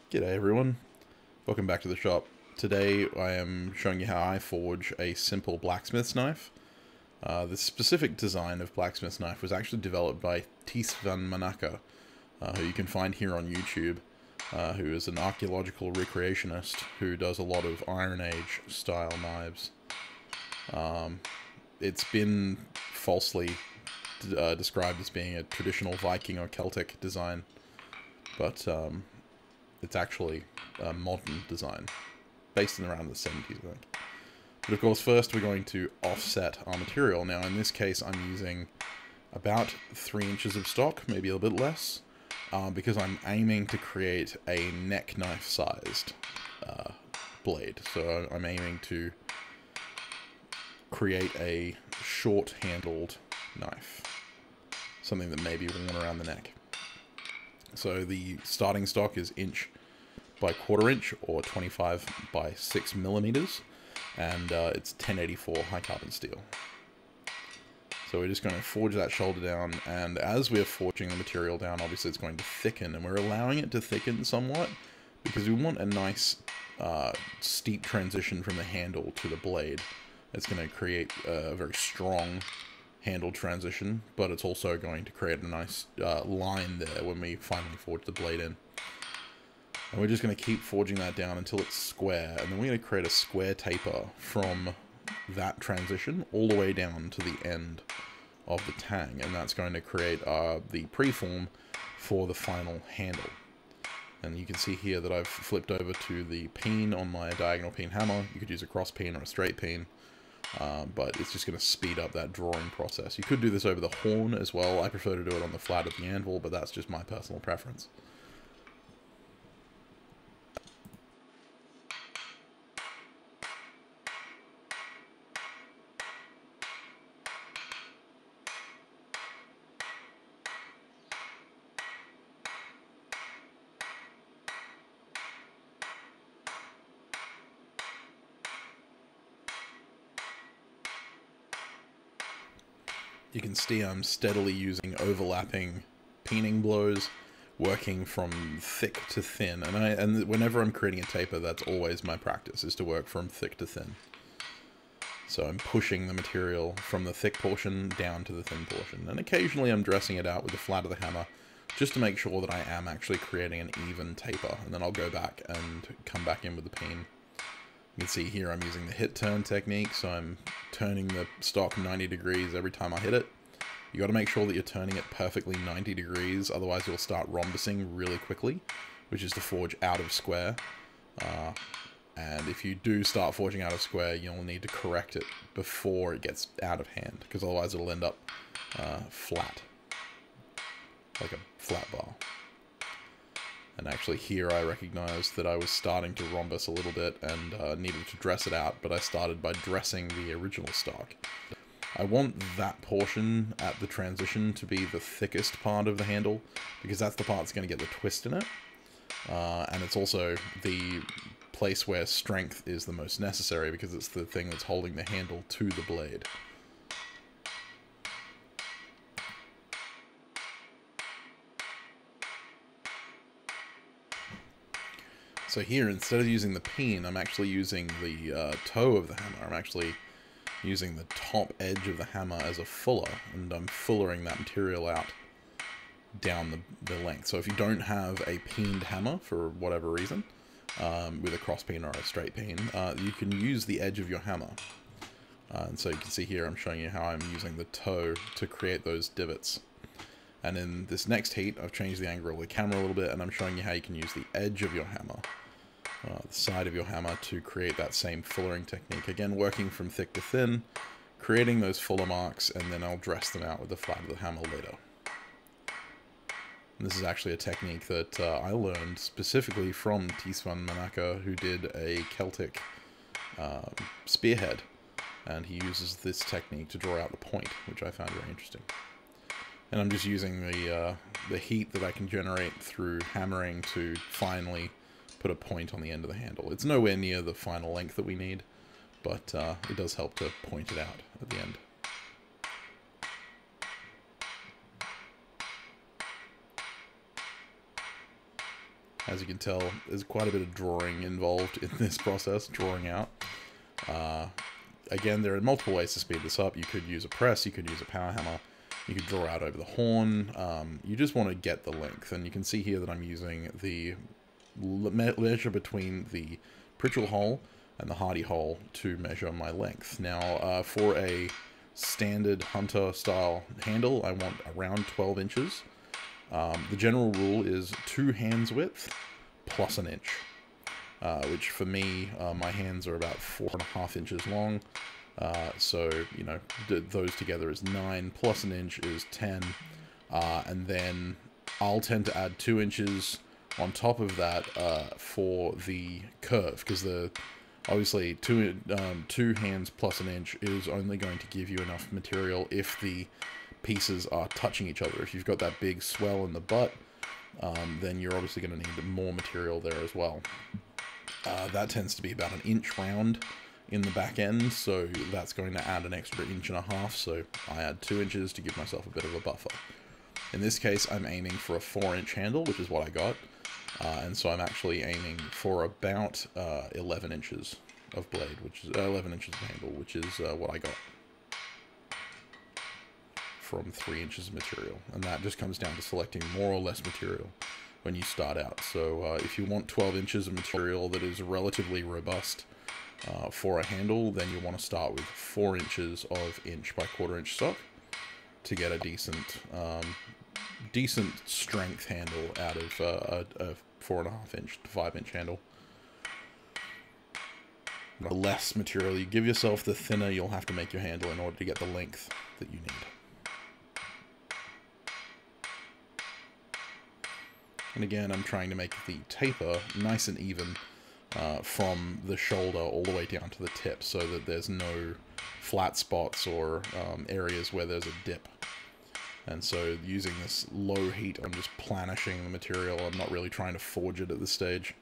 G'day everyone, welcome back to the shop. Today I am showing you how I forge a simple blacksmith's knife. The specific design of blacksmith's knife was actually developed by Tisvan Manaka, who you can find here on YouTube, who is an archaeological recreationist who does a lot of Iron Age style knives. It's been falsely described as being a traditional Viking or Celtic design, but it's actually a modern design, based in around the 70s, I think. But of course, first we're going to offset our material. Now, in this case, I'm using about 3 inches of stock, maybe a bit less, because I'm aiming to create a neck knife-sized blade. So I'm aiming to create a short-handled knife, something that may be worn around the neck. So the starting stock is 1 by 1/4 inch or 25 by 6 millimeters, and it's 1084 high carbon steel. So we're just going to forge that shoulder down, and as we're forging the material down, obviously it's going to thicken, and we're allowing it to thicken somewhat because we want a nice steep transition from the handle to the blade. It's going to create a very strong handle transition, but it's also going to create a nice line there when we finally forge the blade in. And we're just going to keep forging that down until it's square, and then we're going to create a square taper from that transition all the way down to the end of the tang, and that's going to create the preform for the final handle. And you can see here that I've flipped over to the peen on my diagonal peen hammer. You could use a cross peen or a straight peen. But it's just going to speed up that drawing process. You could do this over the horn as well. I prefer to do it on the flat of the anvil, but that's just my personal preference. You can see I'm steadily using overlapping peening blows, working from thick to thin. And whenever I'm creating a taper, that's always my practice, is to work from thick to thin. So I'm pushing the material from the thick portion down to the thin portion. And occasionally I'm dressing it out with the flat of the hammer, just to make sure that I am actually creating an even taper. And then I'll go back and come back in with the peen. You can see here I'm using the hit turn technique, so I'm turning the stock 90 degrees every time I hit it. You got to make sure that you're turning it perfectly 90 degrees, otherwise you'll start rhombusing really quickly, which is to forge out of square. And if you do start forging out of square, you'll need to correct it before it gets out of hand, because otherwise it'll end up flat, like a flat bar. And actually here I recognized that I was starting to rhombus a little bit and needed to dress it out, but I started by dressing the original stock. I want that portion at the transition to be the thickest part of the handle, because that's the part that's going to get the twist in it. And it's also the place where strength is the most necessary, because it's the thing that's holding the handle to the blade. So here, instead of using the peen, I'm actually using the toe of the hammer. I'm actually using the top edge of the hammer as a fuller, and I'm fullering that material out down the length. So if you don't have a peened hammer, for whatever reason, with a cross peen or a straight peen, you can use the edge of your hammer. And so you can see here I'm showing you how I'm using the toe to create those divots. And in this next heat, I've changed the angle of the camera a little bit, and I'm showing you how you can use the edge of your hammer, the side of your hammer, to create that same fullering technique. Again, working from thick to thin, creating those fuller marks, and then I'll dress them out with the flat of the hammer later. And this is actually a technique that I learned specifically from Tisvan Manaka, who did a Celtic spearhead, and he uses this technique to draw out the point, which I found very interesting. And I'm just using the heat that I can generate through hammering to finally put a point on the end of the handle. It's nowhere near the final length that we need, but it does help to point it out at the end. As you can tell, there's quite a bit of drawing involved in this process, drawing out. Again, there are multiple ways to speed this up. You could use a press, you could use a power hammer, you could draw out over the horn. You just want to get the length, and you can see here that I'm using the measure between the pretrial hole and the hardy hole to measure my length. Now, for a standard hunter style handle, I want around 12 inches. The general rule is 2 hands width plus an inch. Which for me, my hands are about 4.5 inches long, so, you know, those together is 9, plus an inch is 10, and then I'll tend to add 2 inches on top of that for the curve, because obviously two hands plus an inch is only going to give you enough material if the pieces are touching each other. If you've got that big swell in the butt, then you're obviously going to need more material there as well. That tends to be about an inch round in the back end, so that's going to add an extra 1.5 inches, so I add 2 inches to give myself a bit of a buffer. In this case, I'm aiming for a 4-inch handle, which is what I got, and so I'm actually aiming for about 11 inches of blade, which is 11 inches of handle, which is what I got from 3 inches of material, and that just comes down to selecting more or less material when you start out. So if you want 12 inches of material that is relatively robust for a handle, then you want to start with 4 inches of 1 by 1/4 inch stock to get a decent strength handle out of a 4.5 inch to 5 inch handle. The less material you give yourself, the thinner you'll have to make your handle in order to get the length that you need. And again, I'm trying to make the taper nice and even from the shoulder all the way down to the tip, so that there's no flat spots or areas where there's a dip. And so using this low heat, I'm just planishing the material. I'm not really trying to forge it at this stage.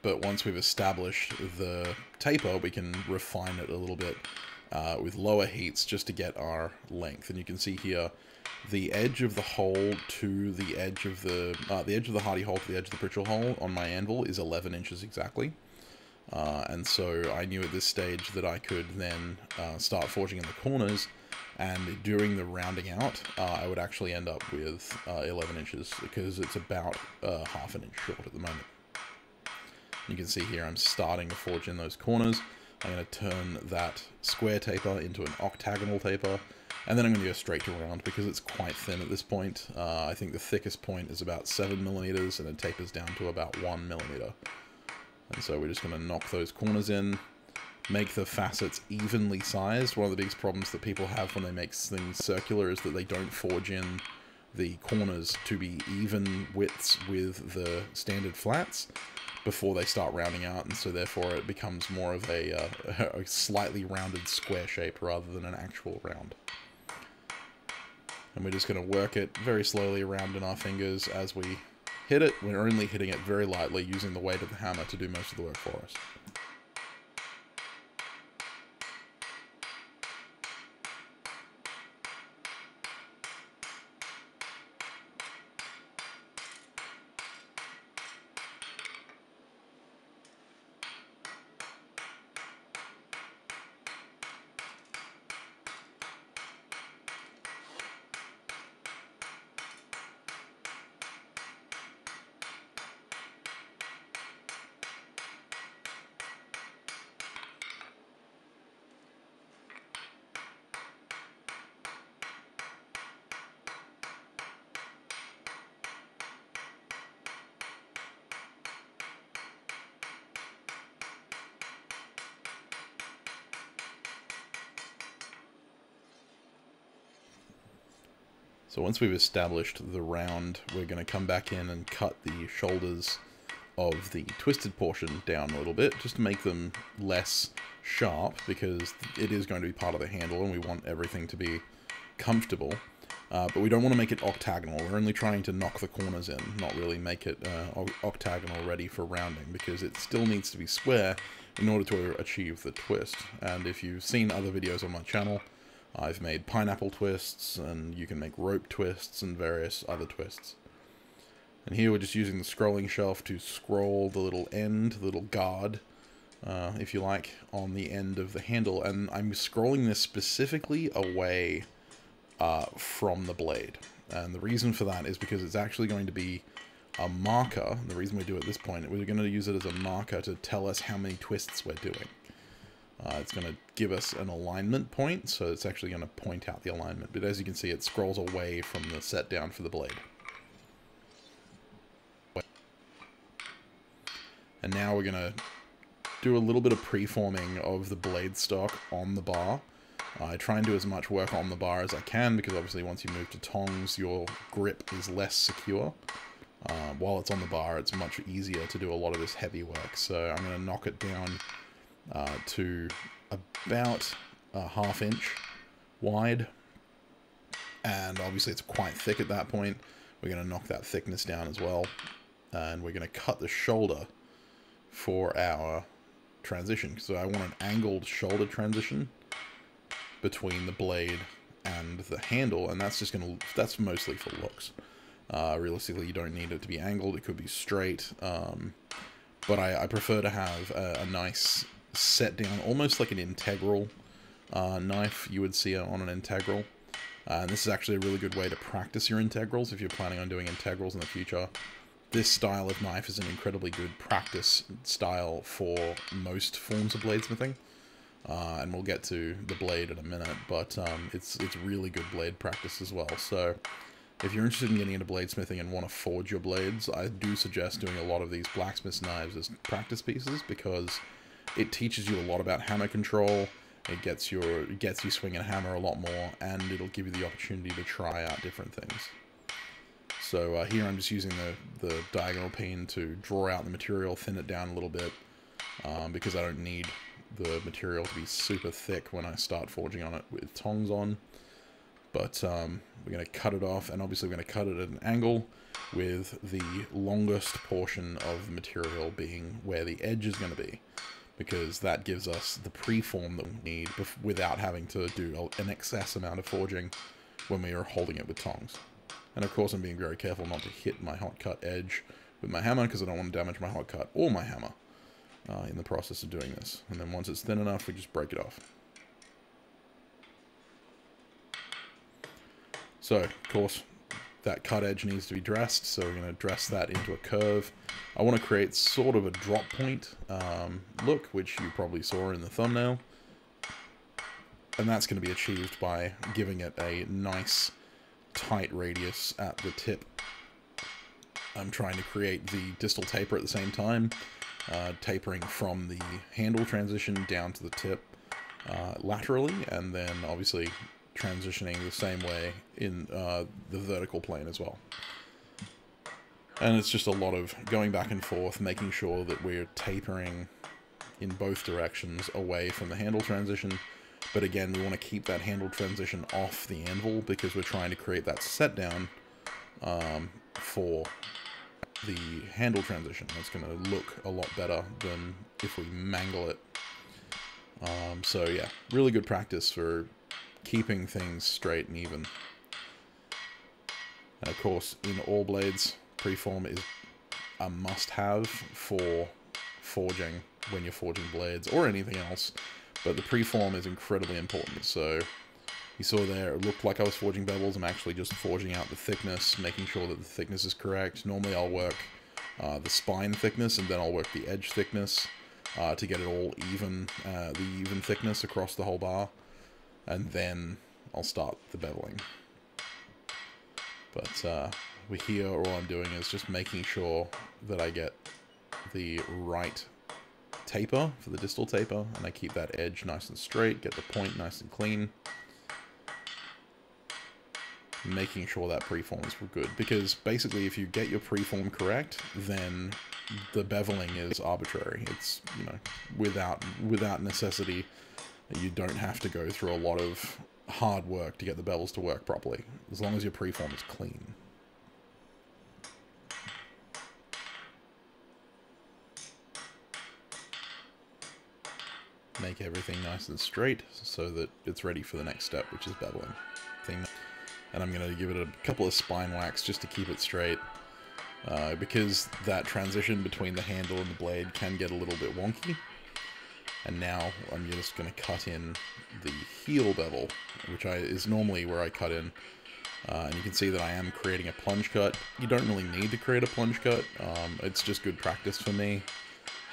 But once we've established the taper, we can refine it a little bit with lower heats just to get our length. And you can see here, the edge of the hole to the edge of the hardy hole to the edge of the pretrial hole on my anvil is 11 inches exactly. And so I knew at this stage that I could then start forging in the corners, and during the rounding out, I would actually end up with 11 inches, because it's about half an inch short at the moment. You can see here I'm starting to forge in those corners. I'm going to turn that square taper into an octagonal taper, and then I'm going to go straight to round because it's quite thin at this point. I think the thickest point is about 7 millimeters, and it tapers down to about 1 millimeter. And so we're just going to knock those corners in, make the facets evenly sized. One of the biggest problems that people have when they make things circular is that they don't forge in the corners to be even widths with the standard flats before they start rounding out, and so therefore it becomes more of a slightly rounded square shape rather than an actual round. And we're just going to work it very slowly around in our fingers as we hit it. We're only hitting it very lightly, using the weight of the hammer to do most of the work for us. So once we've established the round, we're going to come back in and cut the shoulders of the twisted portion down a little bit, just to make them less sharp, because it is going to be part of the handle and we want everything to be comfortable. But we don't want to make it octagonal. We're only trying to knock the corners in, not really make it octagonal ready for rounding, because it still needs to be square in order to achieve the twist. And if you've seen other videos on my channel, I've made pineapple twists, and you can make rope twists and various other twists. And here we're just using the scrolling shelf to scroll the little end, the little guard, if you like, on the end of the handle. And I'm scrolling this specifically away from the blade. And the reason for that is because it's actually going to be a marker. The reason we do it at this point, we're going to use it as a marker to tell us how many twists we're doing. It's going to give us an alignment point, so it's actually going to point out the alignment. But as you can see, it scrolls away from the set down for the blade. And now we're going to do a little bit of preforming of the blade stock on the bar. I try and do as much work on the bar as I can, because obviously once you move to tongs, your grip is less secure. While it's on the bar, it's much easier to do a lot of this heavy work. So I'm going to knock it down to about a ½ inch wide. And obviously it's quite thick at that point. We're going to knock that thickness down as well. And we're going to cut the shoulder for our transition. So I want an angled shoulder transition between the blade and the handle, and that's just that's mostly for looks. Realistically, you don't need it to be angled. It could be straight, but I prefer to have a nice set down, almost like an integral knife you would see on an integral. And this is actually a really good way to practice your integrals if you're planning on doing integrals in the future. This style of knife is an incredibly good practice style for most forms of bladesmithing. And we'll get to the blade in a minute, but it's really good blade practice as well. So if you're interested in getting into bladesmithing and want to forge your blades, I do suggest doing a lot of these blacksmith knives as practice pieces, because it teaches you a lot about hammer control. It gets you swinging a hammer a lot more, and it'll give you the opportunity to try out different things. So here I'm just using the diagonal peen to draw out the material, thin it down a little bit, because I don't need the material to be super thick when I start forging on it with tongs on. But we're going to cut it off, and obviously we're going to cut it at an angle, with the longest portion of the material being where the edge is going to be, because that gives us the preform that we need without having to do an excess amount of forging when we are holding it with tongs. And of course I'm being very careful not to hit my hot cut edge with my hammer, because I don't want to damage my hot cut or my hammer in the process of doing this. And then once it's thin enough, we just break it off. So, of course, that cut edge needs to be dressed, so we're going to dress that into a curve. I want to create sort of a drop point look, which you probably saw in the thumbnail. And that's going to be achieved by giving it a nice tight radius at the tip. I'm trying to create the distal taper at the same time, tapering from the handle transition down to the tip laterally, and then obviously transitioning the same way in the vertical plane as well. And it's just a lot of going back and forth, making sure that we're tapering in both directions away from the handle transition. But again, we want to keep that handle transition off the anvil, because we're trying to create that set down for the handle transition. That's going to look a lot better than if we mangle it. So yeah, really good practice for keeping things straight and even. And of course, in all blades, preform is a must-have for forging when you're forging blades or anything else. But the preform is incredibly important. So you saw there, it looked like I was forging bevels. I'm actually just forging out the thickness, making sure that the thickness is correct. Normally I'll work the spine thickness, and then I'll work the edge thickness to get it all even, the even thickness across the whole bar. And then I'll start the beveling. But here, all I'm doing is just making sure that I get the right taper for the distal taper, and I keep that edge nice and straight, get the point nice and clean, making sure that preform is good, because basically if you get your preform correct, then the beveling is arbitrary. It's, you know, without necessity. You don't have to go through a lot of hard work to get the bevels to work properly, as long as your preform is clean. Make everything nice and straight so that it's ready for the next step, which is beveling. And I'm going to give it a couple of spine whacks just to keep it straight. because that transition between the handle and the blade can get a little bit wonky. And now I'm just going to cut in the heel bevel, which is normally where I cut in. And you can see that I am creating a plunge cut. You don't really need to create a plunge cut. It's just good practice for me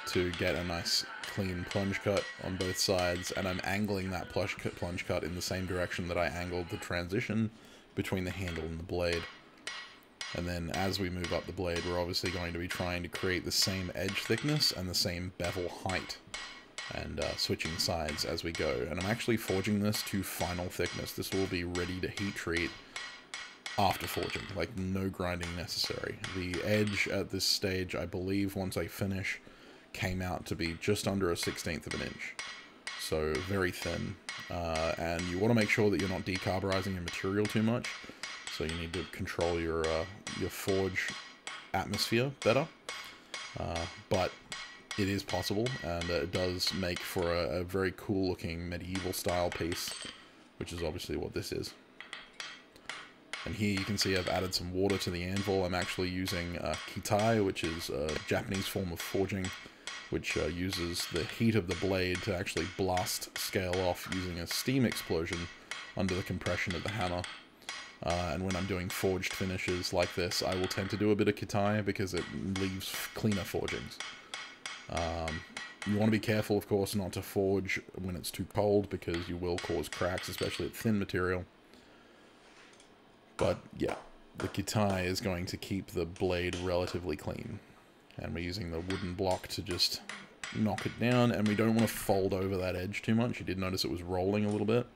to get a nice clean plunge cut on both sides. And I'm angling that plunge cut in the same direction that I angled the transition between the handle and the blade. And then as we move up the blade, we're obviously going to be trying to create the same edge thickness and the same bevel height, and switching sides as we go. And I'm actually forging this to final thickness. This will be ready to heat treat after forging, like no grinding necessary. The edge at this stage, I believe, once I finish, came out to be just under a 1/16 of an inch. So very thin. And you want to make sure that you're not decarburizing your material too much. So you need to control your forge atmosphere better. But it is possible, and it does make for a very cool looking medieval style piece, which is obviously what this is. And here you can see I've added some water to the anvil. I'm actually using kitai, which is a Japanese form of forging, which uses the heat of the blade to actually blast scale off using a steam explosion under the compression of the hammer. And when I'm doing forged finishes like this, I will tend to do a bit of kitai because it leaves cleaner forgings. You want to be careful, of course, not to forge when it's too cold, because you will cause cracks, especially at thin material. But yeah, the kitai is going to keep the blade relatively clean. And we're using the wooden block to just knock it down, and we don't want to fold over that edge too much. You did notice it was rolling a little bit.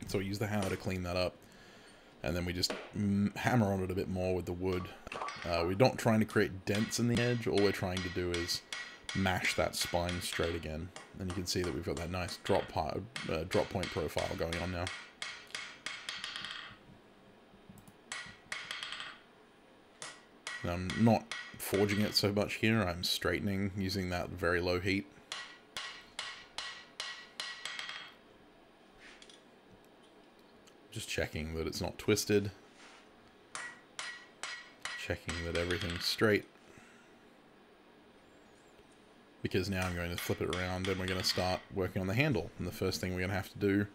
So we use the hammer to clean that up. And then we just hammer on it a bit more with the wood. We're not trying to create dents in the edge. All we're trying to do is mash that spine straight again. And you can see that we've got that nice drop point profile going on now. And I'm not forging it so much here. I'm straightening using that very low heat. Just checking that it's not twisted. Checking that everything's straight. Because now I'm going to flip it around and we're going to start working on the handle. And the first thing we're going to have to do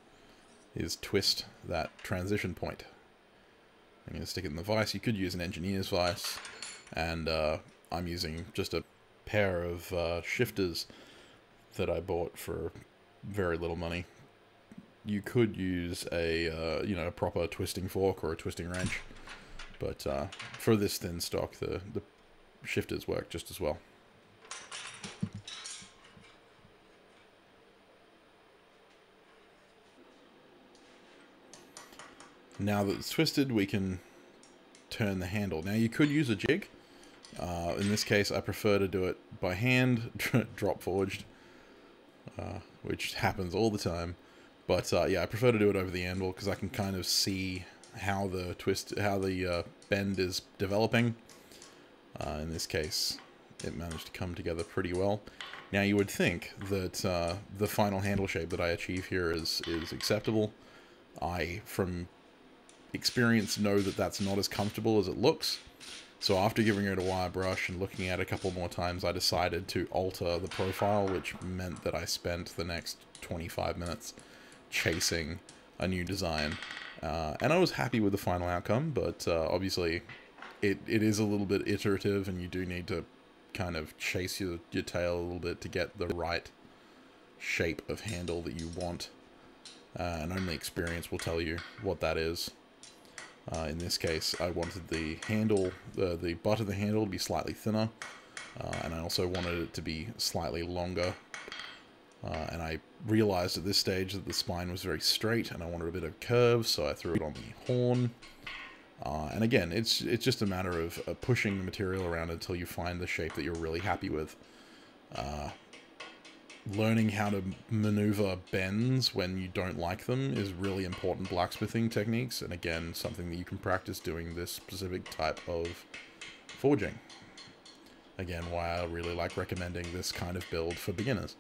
is twist that transition point. I'm going to stick it in the vise. You could use an engineer's vise. And I'm using just a pair of shifters that I bought for very little money. You could use a a proper twisting fork or a twisting wrench, but for this thin stock, the shifters work just as well. Now that it's twisted, we can turn the handle. Now you could use a jig. In this case, I prefer to do it by hand, drop forged, which happens all the time. But yeah, I prefer to do it over the anvil because I can kind of see how the bend is developing. In this case, it managed to come together pretty well. Now you would think that the final handle shape that I achieve here is acceptable. I, from experience, know that that's not as comfortable as it looks. So after giving it a wire brush and looking at it a couple more times, I decided to alter the profile, which meant that I spent the next 25 minutes chasing a new design. And I was happy with the final outcome, but obviously it is a little bit iterative, and you do need to kind of chase your tail a little bit to get the right shape of handle that you want. And only experience will tell you what that is. In this case, I wanted the handle, the butt of the handle to be slightly thinner, and I also wanted it to be slightly longer. And I realized at this stage that the spine was very straight, and I wanted a bit of curve, so I threw it on the horn. And again, it's just a matter of pushing the material around until you find the shape that you're really happy with. Learning how to maneuver bends when you don't like them is really important blacksmithing techniques, and again, something that you can practice doing this specific type of forging. Again, why I really like recommending this kind of build for beginners.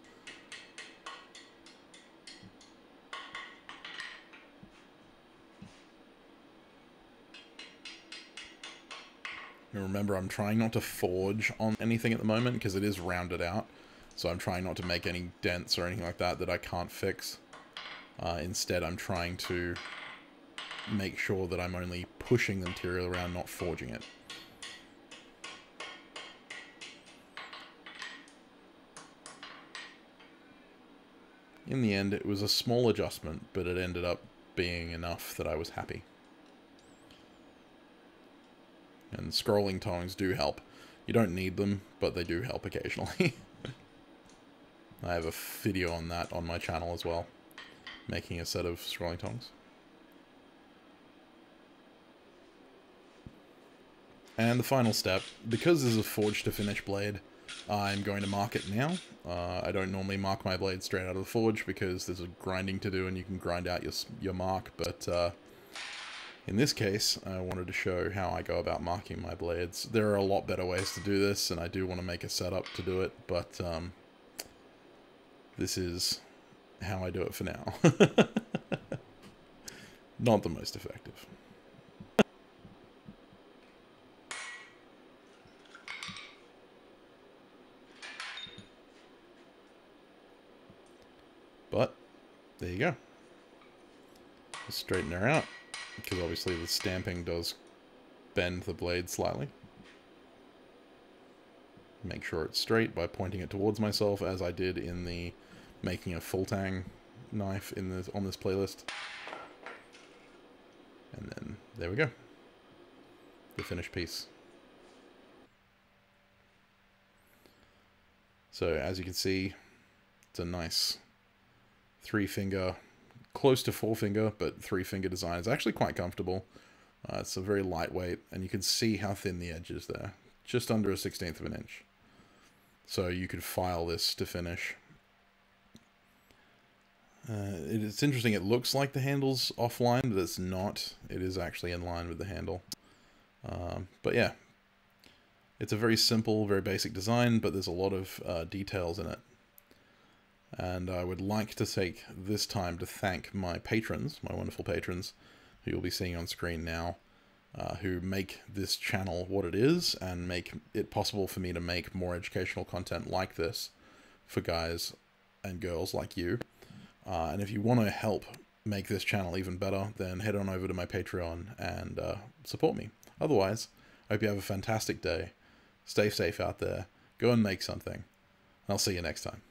And remember, I'm trying not to forge on anything at the moment because it is rounded out. So I'm trying not to make any dents or anything like that that I can't fix. Instead, I'm trying to make sure that I'm only pushing the material around, not forging it. In the end, it was a small adjustment, but it ended up being enough that I was happy. And scrolling tongs do help. You don't need them, but they do help occasionally. I have a video on that on my channel as well, making a set of scrolling tongs. And the final step, because this is a forge to finish blade, I'm going to mark it now. I don't normally mark my blade straight out of the forge because there's a grinding to do and you can grind out your mark, but in this case, I wanted to show how I go about marking my blades. There are a lot better ways to do this, and I do want to make a setup to do it, but this is how I do it for now. Not the most effective. But, there you go. Just straighten her out, because obviously the stamping does bend the blade slightly. Make sure it's straight by pointing it towards myself, as I did in the making a full tang knife on this playlist. And then, there we go. The finished piece. So, as you can see, it's a nice 3-finger, close to 4-finger, but 3-finger design. It's actually quite comfortable. It's a very lightweight, and you can see how thin the edge is there. Just under a 1/16 of an inch. So you could file this to finish. It's interesting, it looks like the handle's offline, but it's not. It is actually in line with the handle. But yeah, it's a very simple, very basic design, but there's a lot of details in it. And I would like to take this time to thank my patrons, my wonderful patrons, who you'll be seeing on screen now, who make this channel what it is and make it possible for me to make more educational content like this for guys and girls like you. And if you want to help make this channel even better, then head on over to my Patreon and support me. Otherwise, I hope you have a fantastic day. Stay safe out there. Go and make something. I'll see you next time.